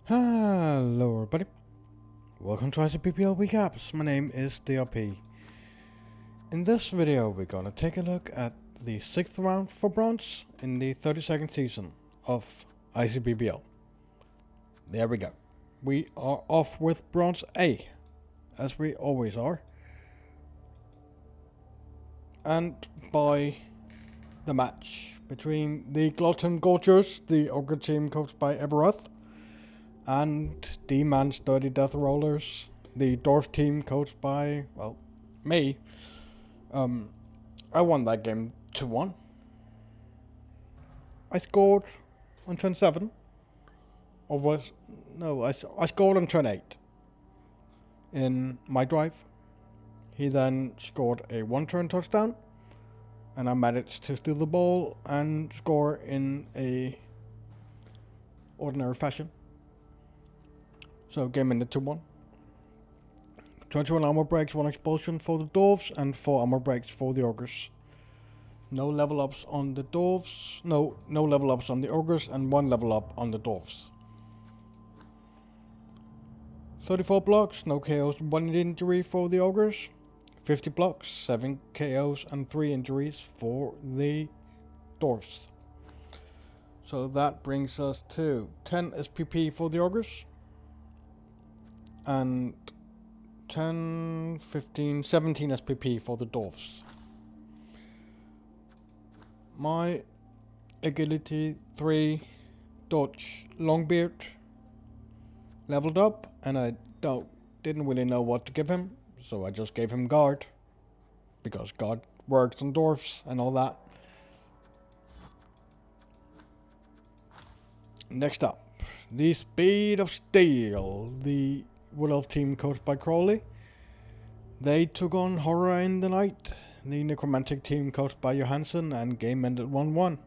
Hello everybody, welcome to ICBBL Recaps. My name is DRP. In this video we're gonna take a look at the 6th round for bronze in the 32nd season of ICBBL. There we go. We are off with bronze A, as we always are. And by the match between the Glutton Gorgers, the Ogre team coached by Everoth, and D-Man's Dirty Death Rollers, the Dwarf team coached by, well, me. I won that game 2-1. I scored on turn 7. Or was, no, I scored on turn 8 in my drive. He then scored a 1-turn touchdown, and I managed to steal the ball and score in a ordinary fashion. So game ended 2-1. 21 armor breaks, 1 expulsion for the Dwarves, and 4 armor breaks for the Ogres. No level ups on the Dwarves, no level ups on the Ogres, and 1 level up on the Dwarves. 34 blocks, no KOs, 1 injury for the Ogres. 50 blocks, 7 KOs, and 3 injuries for the Dwarves. So that brings us to 10 SPP for the Ogres. And 10, 15, 17 SPP for the Dwarves. My agility 3 dodge Longbeard leveled up, and I didn't really know what to give him, so I just gave him guard, because guard works on dwarfs and all that. Next up, the Speed of Steel, the Wood Elf team coached by Crowley. They took on Horror in the Night, the Necromantic team coached by Johansson, and game ended 1-1.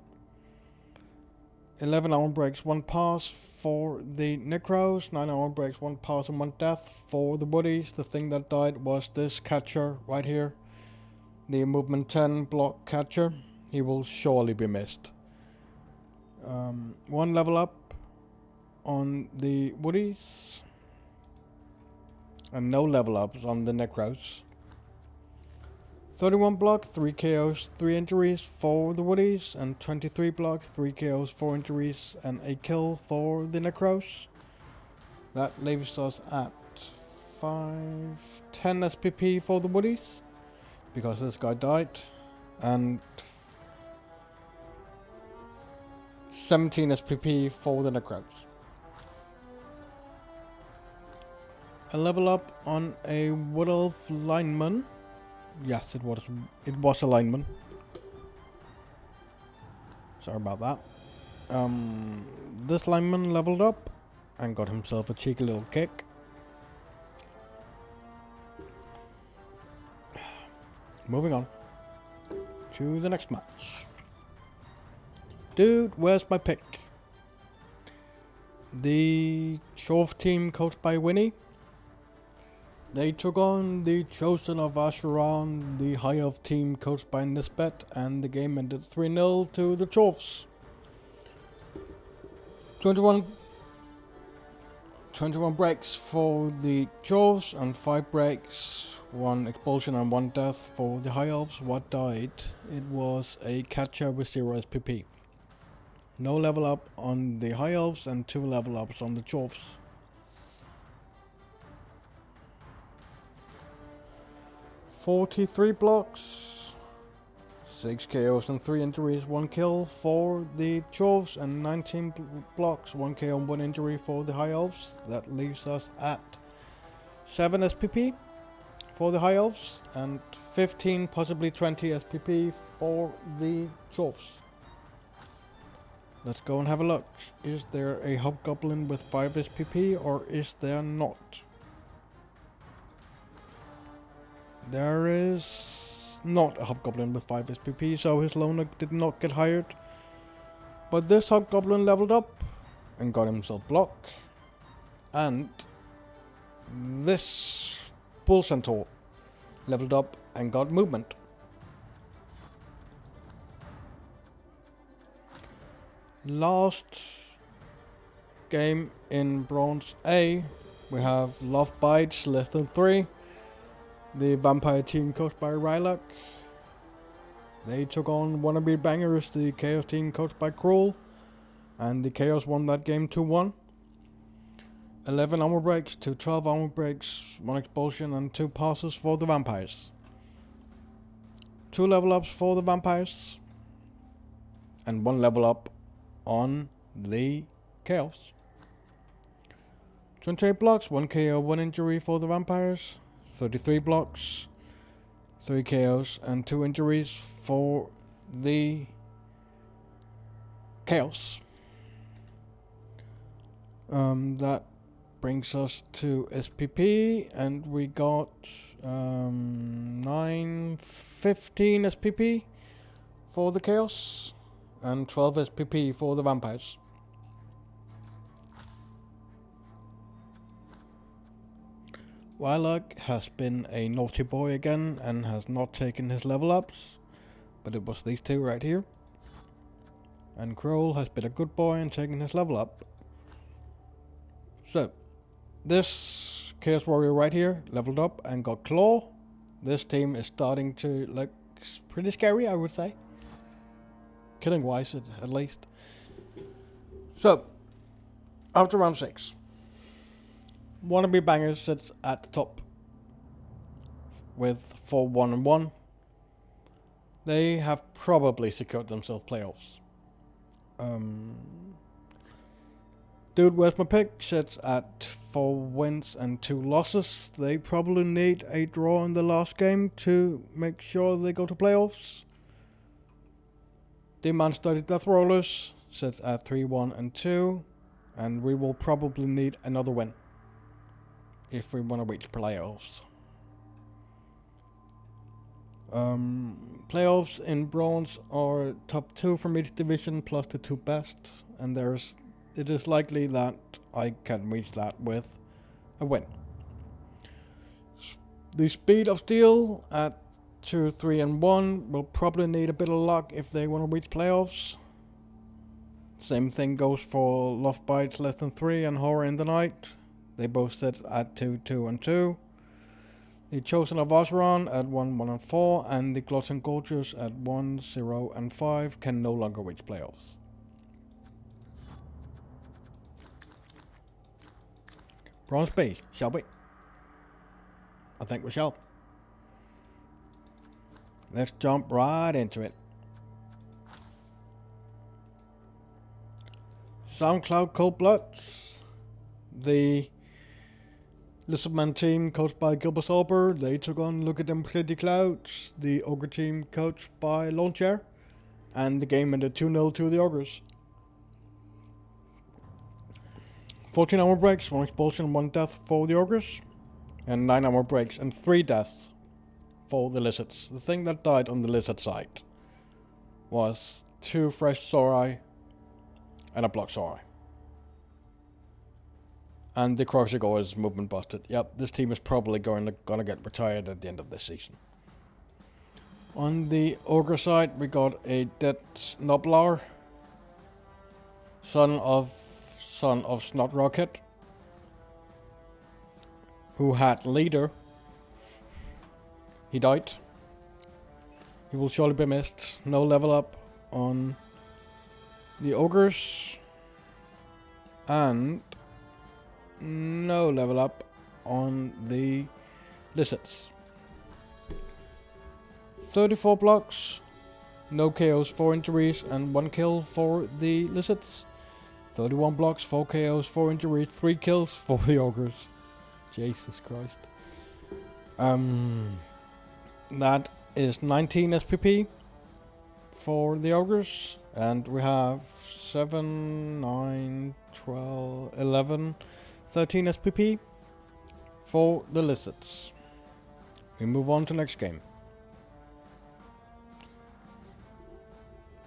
11 armor breaks, 1 pass for the Necros, 9 armor breaks, 1 pass and 1 death for the Woodies. The thing that died was this catcher right here, the movement 10 block catcher. He will surely be missed. 1 level up on the Woodies, and no level ups on the Necros. 31 block, 3 KOs, 3 injuries for the Woodies, and 23 block, 3 KOs, 4 injuries, and a kill for the Necros. That leaves us at 10 SPP for the Woodies, because this guy died, and 17 SPP for the Necros. A level up on a Wood Elf lineman. Yes, it was a lineman. Sorry about that. This lineman leveled up and got himself a cheeky little kick. Moving on to the next match. Dude, where's my pick? The Chorf team coached by Winnie. They took on the Chosen of Asheron, the High Elf team coached by Nisbet, and the game ended 3-0 to the Chorfs. 21 breaks for the Chorfs, and 5 breaks, 1 expulsion and 1 death for the High Elves. What died? It was a catcher with 0 SPP. No level up on the High Elves, and 2 level ups on the Chorfs. 43 blocks, 6 KOs and 3 injuries, 1 kill for the Chorfs, and 19 blocks, 1 KO and 1 injury for the High Elves. That leaves us at 7 SPP for the High Elves, and 15, possibly 20 SPP for the Chorfs. Let's go and have a look. Is there a Hobgoblin with 5 SPP, or is there not? There is not a Hobgoblin with 5 SPP, so his loner did not get hired. But this Hobgoblin leveled up and got himself block. And this Bull Centaur leveled up and got movement. Last game in Bronze A, we have Love Bites less than 3. The vampire team coached by Rylock. They took on Wannabe Bangers, the Chaos team coached by Cruel. And the Chaos won that game 2-1. 11 armor breaks to 12 armor breaks, 1 expulsion and 2 passes for the vampires. 2 level ups for the vampires. And 1 level up on the Chaos. 28 blocks, 1 KO, 1 injury for the vampires. 33 blocks, 3 KOs and 2 injuries for the Chaos. That brings us to SPP, and we got 915 SPP for the Chaos and 12 SPP for the vampires. Wylock has been a naughty boy again and has not taken his level ups, but it was these 2 right here. And Kroll has been a good boy and taken his level up. So, this Chaos Warrior right here leveled up and got Claw. This team is starting to look pretty scary, I would say. Killing wise, at least. So, after round 6. Wannabe Bangers sits at the top with 4-1-1. They have probably secured themselves playoffs. Dude, Where's My Pick sits at 4 wins and 2 losses. They probably need a draw in the last game to make sure they go to playoffs. Demand Study Death Rollers sits at 3-1-2, and we will probably need another win if we want to reach playoffs. Playoffs in Bronze are top 2 from each division plus the 2 best, and it is likely that I can reach that with a win. The Speed of Steel at 2, 3, and 1 will probably need a bit of luck if they want to reach playoffs. Same thing goes for Love Bites less than 3 and Horror in the Night. They both sit at 2, 2, and 2. The Chosen of Oseron at 1, 1, and 4, and the Gluts and Gorges at 1, 0, and 5 can no longer reach playoffs. Bronze B, shall we? I think we shall. Let's jump right into it. SoundCloud Cold Bloods. The Lizardman team coached by Gilbert Sauber. They took on Look at Them Pretty Clouds. The Ogre team coached by Lone Chair. And the game ended 2-0 to the Ogres. 14 armor breaks, 1 expulsion, 1 death for the Ogres. And 9 armor breaks and 3 deaths for the Lizards. The thing that died on the Lizard side was 2 fresh Zorai and a block Zorai. And the Croxigo is movement busted. Yep, this team is probably gonna get retired at the end of this season. On the Ogre side, we got a dead Snoblar, son of Snot Rocket, who had Leader. He died. He will surely be missed. No level up on the Ogres. And no level up on the Lizards. 34 blocks, no KOs, 4 injuries, and 1 kill for the Lizards. 31 blocks, 4 KOs, 4 injuries, 3 kills for the Ogres. Jesus Christ. That is 19 SPP for the Ogres, and we have 7, 9, 12, 11, 13 SPP for the Lizards. We move on to next game.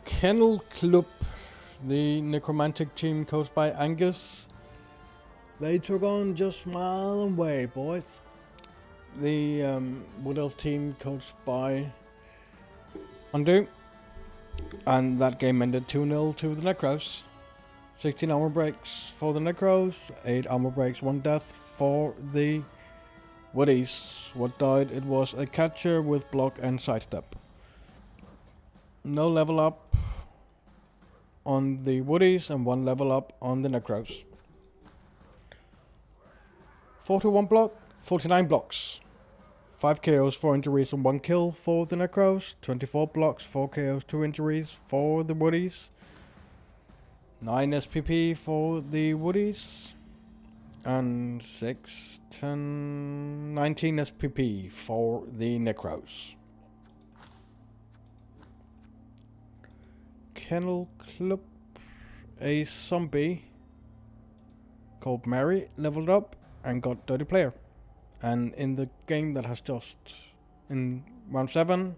Kennel Club, the necromantic team coached by Angus. They took on Just Smile and Wave, boys. The Wood Elf team coached by Undo. And that game ended 2-0 to the Necros. 16 armor breaks for the Necros, 8 armor breaks, 1 death for the Woodies. What died? It was a catcher with block and sidestep. No level up on the Woodies and 1 level up on the Necros. 41 block, 49 blocks. 5 KOs, 4 injuries and 1 kill for the Necros. 24 blocks, 4 KOs, 2 injuries for the Woodies. 9 SPP for the Woodies. And 6, 10, 19 SPP for the Necros. Kennel Club, a zombie called Mary leveled up and got Dirty Player. And in the game that has just, in round 7,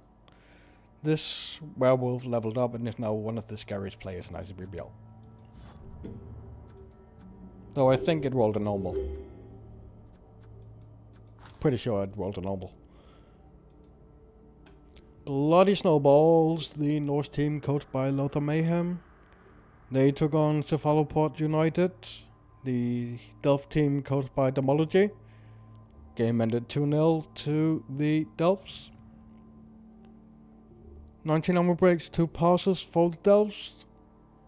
this werewolf leveled up and is now one of the scariest players in ICBBL. Though I think it rolled a normal. Pretty sure it rolled a normal. Bloody Snowballs, the Norse team coached by Lothar Mayhem. They took on Cephalopod United, the Delph team coached by Demology. Game ended 2-0 to the Delphs. 19 armor breaks, 2 passes for the Delphs.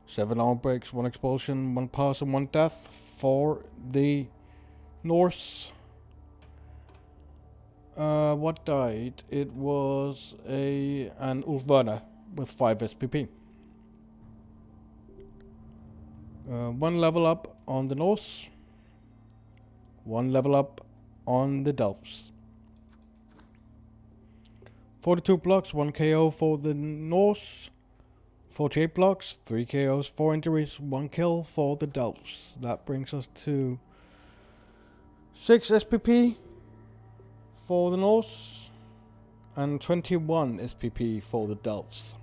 7 armor breaks, 1 expulsion, 1 pass and 1 death for the Norse. What died? It was an Ulf Werner with 5 SPP. 1 level up on the Norse. 1 level up on the Delphs. 42 blocks, 1 KO for the Norse. 48 blocks, 3 KOs, 4 injuries, 1 kill for the Delphs. That brings us to 6 SPP for the Norse and 21 SPP for the Delphs.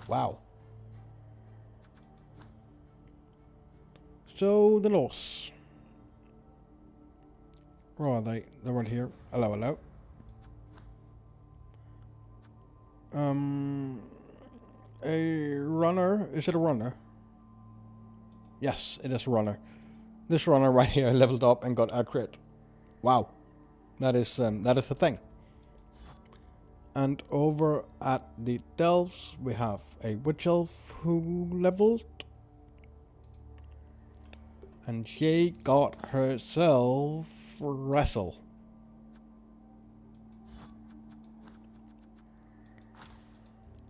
Wow. So the Norse. Where are they? They're right here. Hello, hello. A runner. Is it a runner? Yes, it is a runner. This runner right here leveled up and got a crit. Wow. That is the thing. And over at the Delphs, we have a witch elf who leveled. And she got herself wrestle.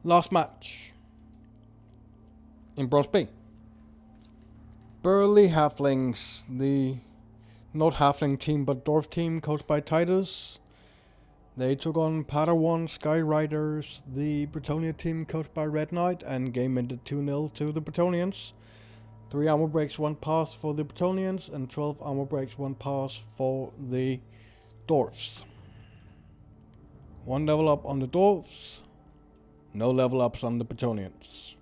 Last match in Bronze B. Burly Halflings, the not Halfling team but Dwarf team coached by Titus. They took on Padawan Sky Riders, the Bretonia team coached by Red Knight, and game ended 2-0 to the Bretonians. 3 armor breaks, 1 pass for the Bretonians, and 12 armor breaks, 1 pass for the Dwarfs. 1 level up on the Dwarfs, no level ups on the Bretonians.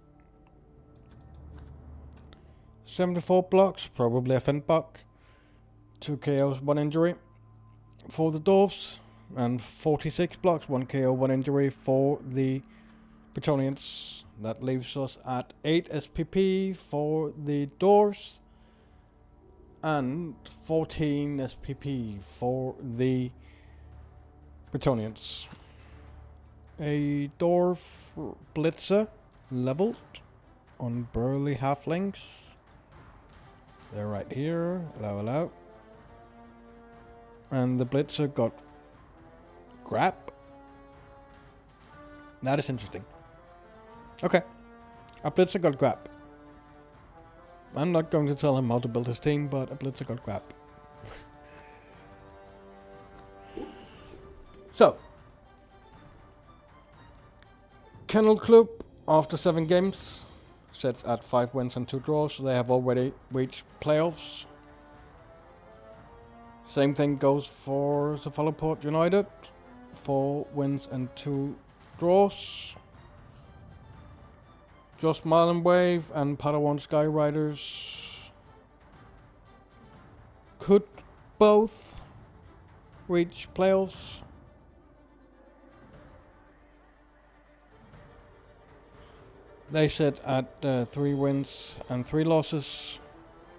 74 blocks, probably a Fent buck. 2 KOs, 1 injury for the Dwarfs, and 46 blocks, 1 KO, 1 injury for the Bretonians. That leaves us at 8 SPP for the Dwarfs and 14 SPP for the Bretonians. A Dwarf Blitzer leveled on Burly Halflings. They're right here. Hello, hello. And the Blitzer got grab. That is interesting. Okay. A Blitzer got grab. I'm not going to tell him how to build his team, but a Blitzer got grab. So. Kennel Club, after 7 games, sits at 5 wins and 2 draws. They have already reached playoffs. Same thing goes for Cephalopod United. 4 wins and 2 draws. Just Marlin Wave and Padawan Sky Riders could both reach playoffs. They sit at 3 wins and 3 losses.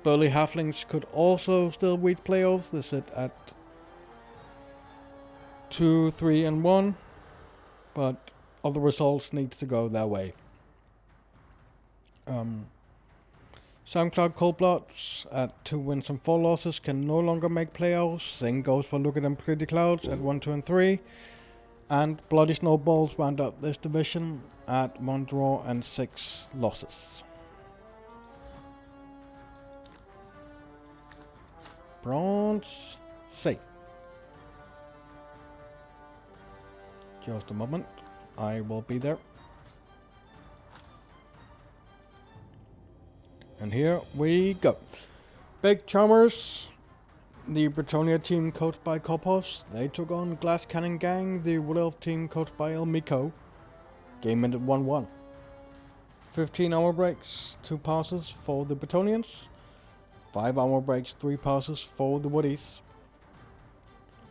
Burly Halflings could also still reach playoffs. They sit at 2, 3, and 1, but other results need to go their way. SoundCloud Coldbloods at 2 wins and 4 losses can no longer make playoffs. Same goes for Look at Them Pretty Clouds at 1, 2, and 3. And Bloody Snowballs round up this division at 1 draw and 6 losses. Bronze C. Just a moment, I will be there. And here we go. Big Chummers, the Bretonia team coached by Kopos. They took on Glass Cannon Gang, the Wood Elf team coached by El Miko. Game ended 1-1. 15 hour breaks, 2 passes for the Bretonians. 5 hour breaks, 3 passes for the Woodies.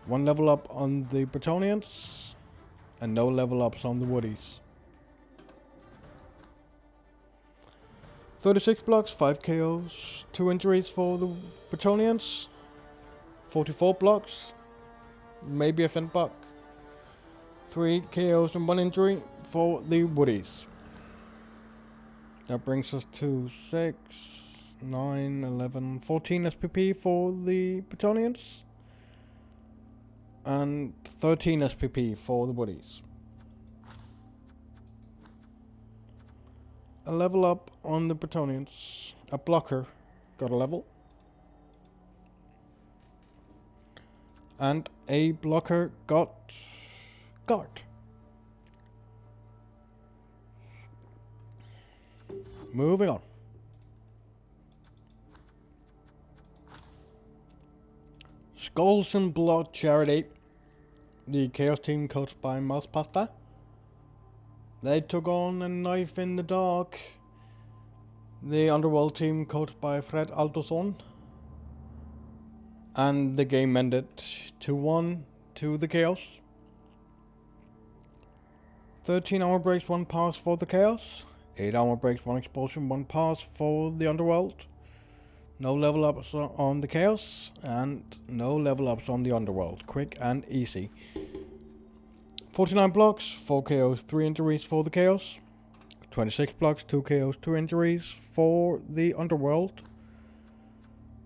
1 level up on the Bretonians, and no level ups on the Woodies. 36 blocks, 5 KOs, 2 injuries for the Bretonians. 44 blocks, maybe a fent buck. 3 KOs and 1 injury for the Woodies. That brings us to 6, 9, 11, 14 SPP for the Bretonians. And 13 SPP for the Woodies. A level up on the Bretonians. A blocker got a level. And a blocker got guard. Moving on. Skulls and Blood Charity. The Chaos team coached by Mouse Pasta. They took on a Knife in the Dark. The Underworld team coached by Fred Altoson. And the game ended 2-1 to the Chaos. 13 hour breaks, 1 pass for the Chaos. 8 hour breaks, 1 expulsion, 1 pass for the Underworld. No level ups on the Chaos, and no level ups on the Underworld. Quick and easy. 49 blocks, 4 KOs, 3 injuries for the Chaos. 26 blocks, 2 KOs, 2 injuries for the Underworld.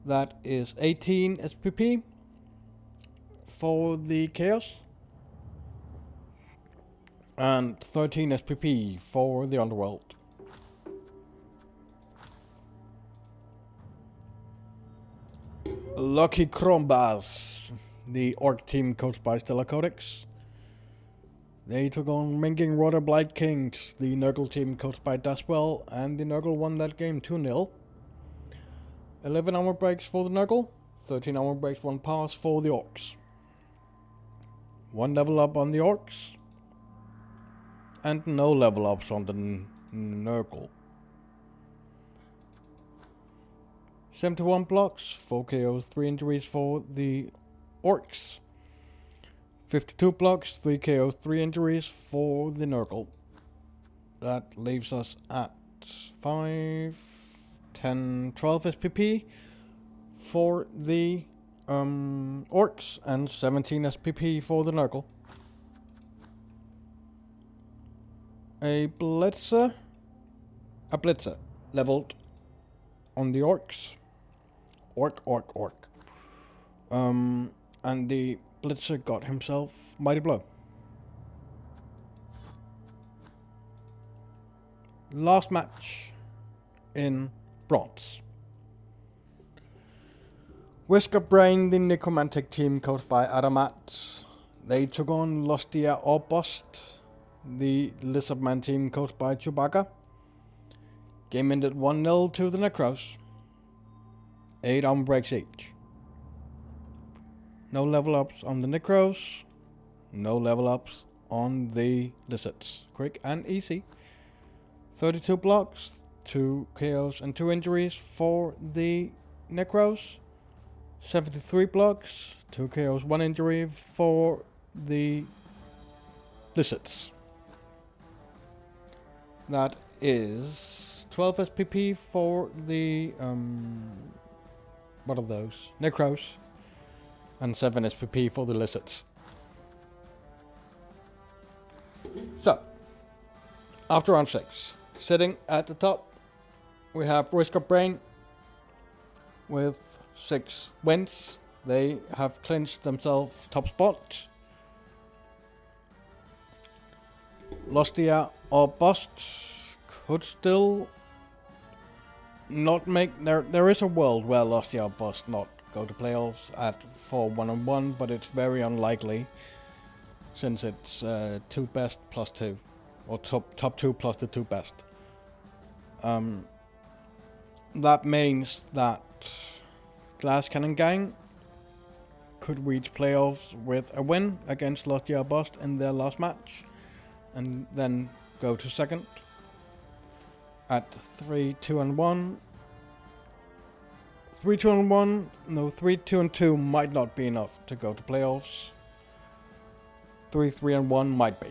That is 18 SPP for the Chaos. And 13 SPP for the Underworld. Lucky Krombas, the Orc team coached by Stella Codex. They took on Minging Water Blight Kings, the Nurgle team coached by Daswell, and the Nurgle won that game 2-0. 11 hour breaks for the Nurgle, 13 hour breaks, 1 pass for the Orcs. 1 level up on the Orcs, and no level ups on the Nurgle. 71 blocks, 4 KOs, 3 injuries for the Orcs. 52 blocks, 3 KOs, 3 injuries for the Nurgle. That leaves us at 5, 10, 12 SPP for the Orcs and 17 SPP for the Nurgle. A Blitzer leveled on the Orcs. Orc. And the Blitzer got himself Mighty Blow. Last match in Bronze. Whisker Brain, the Necromantic team coached by Adamat. They took on Lostia or Bust, the Lizardman team coached by Chewbacca. Game ended 1-0 to the Necros. 8 armor breaks each. No level ups on the Necros. No level ups on the Lizards. Quick and easy. 32 blocks, 2 KOs and 2 injuries for the Necros. 73 blocks, 2 KOs, 1 injury for the Lizards. That is 12 SPP for the what are those? Necros, and 7 SPP for the lizards. So, after round 6, sitting at the top, we have Risk of Brain with 6 wins. They have clinched themselves top spot. Lostia or Bust could still not make... There is a world where Lostia or Bust not go to playoffs at 4 1-on-1, but it's very unlikely since it's 2 best plus 2, or top 2 plus the 2 best. That means that Glass Cannon Gang could reach playoffs with a win against Lostia or Bust in their last match, and then go to second at 3-2-1. 3-2-1, no, 3-2-2 might not be enough to go to playoffs. 3-3-1 might be.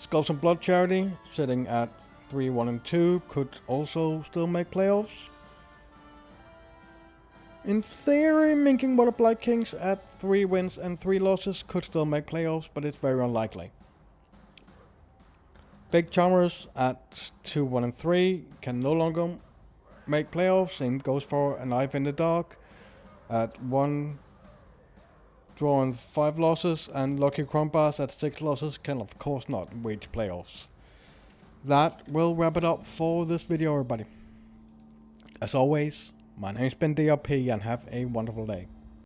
Skulls and Blood Charity, sitting at 3-1-2, could also still make playoffs. In theory, Minking Water Black Kings at 3 wins and 3 losses could still make playoffs, but it's very unlikely. Big Charmers at 2-1-3 can no longer make playoffs. Same goes for a Knife in the Dark at 1 draw and 5 losses, and Lucky Crumbars at 6 losses can of course not reach playoffs. That will wrap it up for this video, everybody. As always, my name's been DRP, and have a wonderful day.